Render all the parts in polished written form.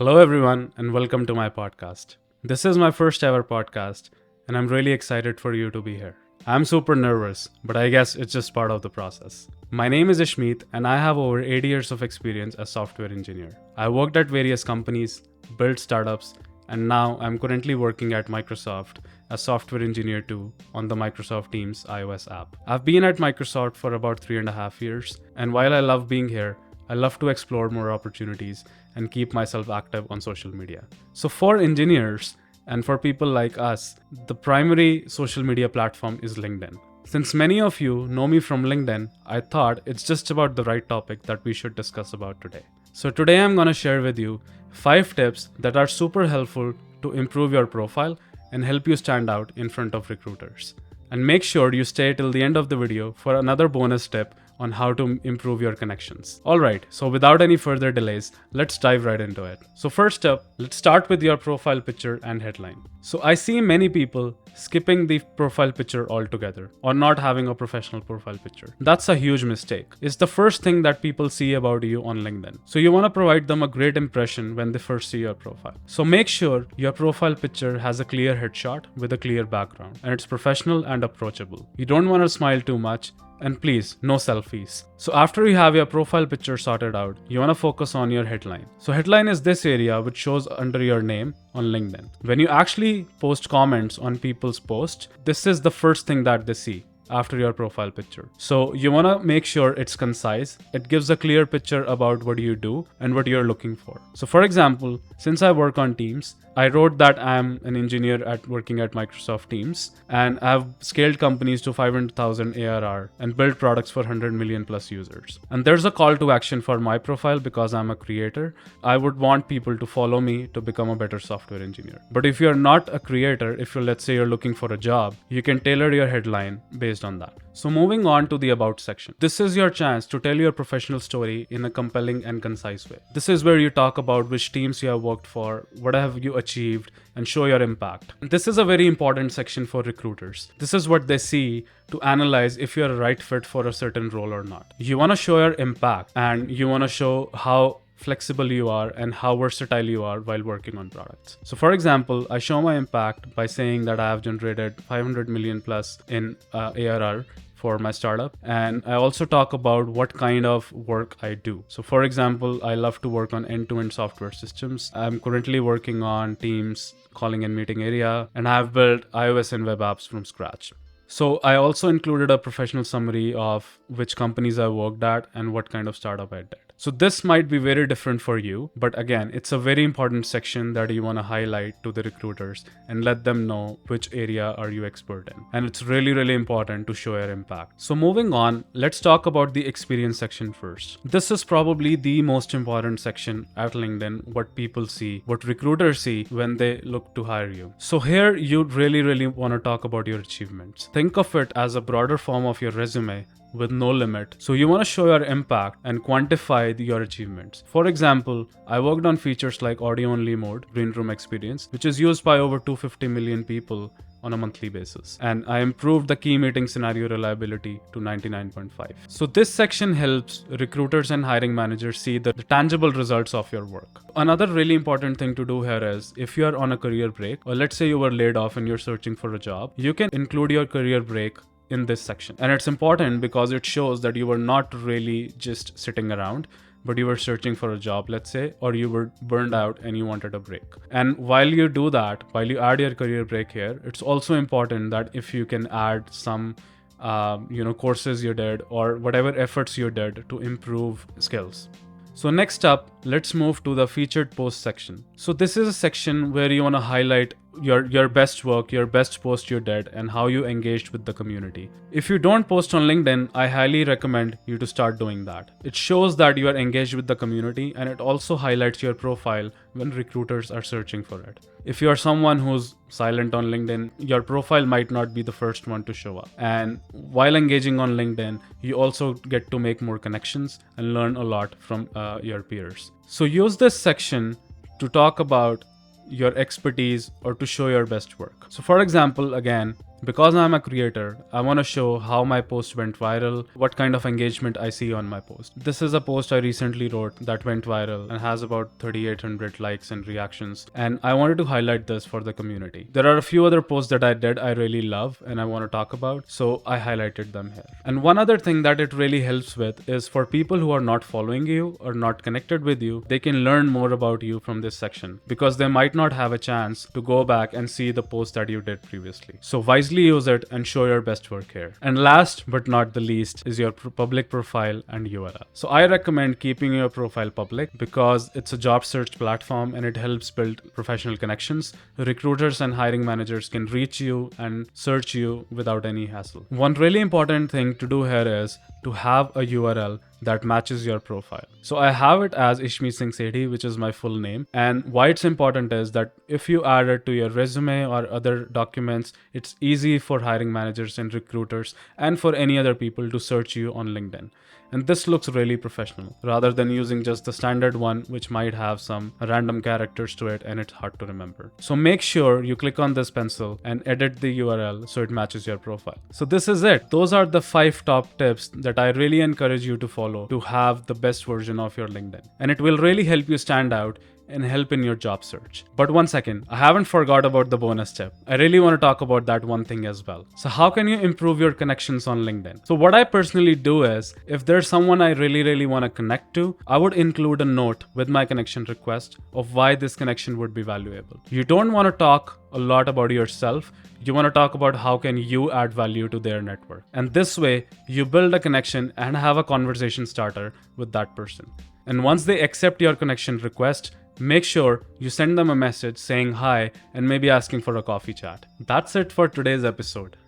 Hello, everyone, and welcome to my podcast. This is my first ever podcast, and I'm really excited for you to be here. I'm super nervous, but I guess it's just part of the process. My name is Ishmeet, and I have over 8 years of experience as software engineer. I worked at various companies, built startups, and now I'm currently working at Microsoft as software engineer too on the Microsoft Teams iOS app. I've been at Microsoft for about 3.5 years, and while I love being here, I love to explore more opportunities and keep myself active on social media. So for engineers and for people like us, the primary social media platform is LinkedIn. Since many of you know me from LinkedIn, I thought it's just about the right topic that we should discuss about today. So today I'm going to share with you 5 tips that are super helpful to improve your profile and help you stand out in front of recruiters. And make sure you stay till the end of the video for another bonus tip on how to improve your connections. Alright, so without any further delays, let's dive right into it. So first up, let's start with your profile picture and headline. So I see many people skipping the profile picture altogether or not having a professional profile picture. That's a huge mistake. It's the first thing that people see about you on LinkedIn. So you want to provide them a great impression when they first see your profile. So make sure your profile picture has a clear headshot with a clear background and it's professional and approachable. You don't want to smile too much. And please, no selfies. So after you have your profile picture sorted out, you want to focus on your headline. So headline is this area which shows under your name on LinkedIn. When you actually post comments on people's posts, this is the first thing that they see after your profile picture. So you want to make sure it's concise. It gives a clear picture about what you do and what you're looking for. So for example, since I work on Teams, I wrote that I'm an engineer working at Microsoft Teams, and I've scaled companies to 500,000 ARR and built products for 100 million plus users. And there's a call to action for my profile because I'm a creator. I would want people to follow me to become a better software engineer. But if you're not a creator, let's say you're looking for a job, you can tailor your headline based on that. So moving on to the about section. This is your chance to tell your professional story in a compelling and concise way. This is where you talk about which teams you have worked for, what have you achieved, and show your impact. This is a very important section for recruiters. This is what they see to analyze if you're a right fit for a certain role or not. You want to show your impact and you want to show how flexible you are and how versatile you are while working on products. So for example, I show my impact by saying that I have generated 500 million plus in ARR for my startup. And I also talk about what kind of work I do. So for example, I love to work on end-to-end software systems. I'm currently working on Teams, calling and meeting area, and I've built iOS and web apps from scratch. So I also included a professional summary of which companies I worked at and what kind of startup I did. So this might be very different for you, but again, it's a very important section that you want to highlight to the recruiters and let them know which area are you expert in. And it's really, really important to show your impact. So moving on, let's talk about the experience section first. This is probably the most important section at LinkedIn, what people see, what recruiters see when they look to hire you. So here you really, really want to talk about your achievements. Think of it as a broader form of your resume with no limit. So you want to show your impact and quantify your achievements. For example, I worked on features like audio only mode, green room experience, which is used by over 250 million people on a monthly basis. And I improved the key meeting scenario reliability to 99.5. So this section helps recruiters and hiring managers see the tangible results of your work. Another really important thing to do here is if you're on a career break, or let's say you were laid off and you're searching for a job, you can include your career break in this section. And it's important because it shows that you were not really just sitting around, but you were searching for a job, let's say, or you were burned out and you wanted a break. And while you do that, while you add your career break here, it's also important that if you can add some courses you did or whatever efforts you did to improve skills. So next up, let's move to the featured post section. So this is a section where you want to highlight your best work, your best post you did, and how you engaged with the community. If you don't post on LinkedIn, I highly recommend you to start doing that. It shows that you are engaged with the community, and it also highlights your profile when recruiters are searching for it. If you are someone who's silent on LinkedIn, your profile might not be the first one to show up. And while engaging on LinkedIn, you also get to make more connections and learn a lot from your peers. So use this section to talk about your expertise or to show your best work. So for example, again, Because I'm a creator, I want to show how my post went viral, what kind of engagement I see on my post. This is a post I recently wrote that went viral and has about 3,800 likes and reactions, and I wanted to highlight this for the community. There are a few other posts that I did I really love and I want to talk about, so I highlighted them here. And one other thing that it really helps with is for people who are not following you or not connected with you, they can learn more about you from this section because they might not have a chance to go back and see the post that you did previously. So wisely use it and show your best work here. And last but not the least is your public profile and URL. So I recommend keeping your profile public because it's a job search platform and it helps build professional connections. Recruiters and hiring managers can reach you and search you without any hassle. One really important thing to do here is to have a URL that matches your profile. So I have it as Ishmeet Singh Sethi, which is my full name. And why it's important is that if you add it to your resume or other documents, it's easy for hiring managers and recruiters and for any other people to search you on LinkedIn. And this looks really professional rather than using just the standard one, which might have some random characters to it and it's hard to remember. So make sure you click on this pencil and edit the URL so it matches your profile. So this is it. Those are the 5 top tips that I really encourage you to follow to have the best version of your LinkedIn. And it will really help you stand out and help in your job search. But one second, I haven't forgot about the bonus tip. I really want to talk about that one thing as well. So how can you improve your connections on LinkedIn? So what I personally do is, if there's someone I really want to connect to, I would include a note with my connection request of why this connection would be valuable. You don't want to talk a lot about yourself. You want to talk about how can you add value to their network. And this way, you build a connection and have a conversation starter with that person. And once they accept your connection request, make sure you send them a message saying hi and maybe asking for a coffee chat. That's it for today's episode.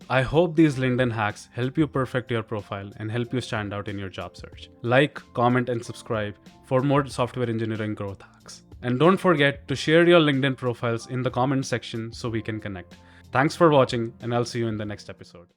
I hope these LinkedIn hacks help you perfect your profile and help you stand out in your job search. Like, comment, and subscribe for more software engineering growth hacks. And don't forget to share your LinkedIn profiles in the comment section so we can connect. Thanks for watching, and I'll see you in the next episode.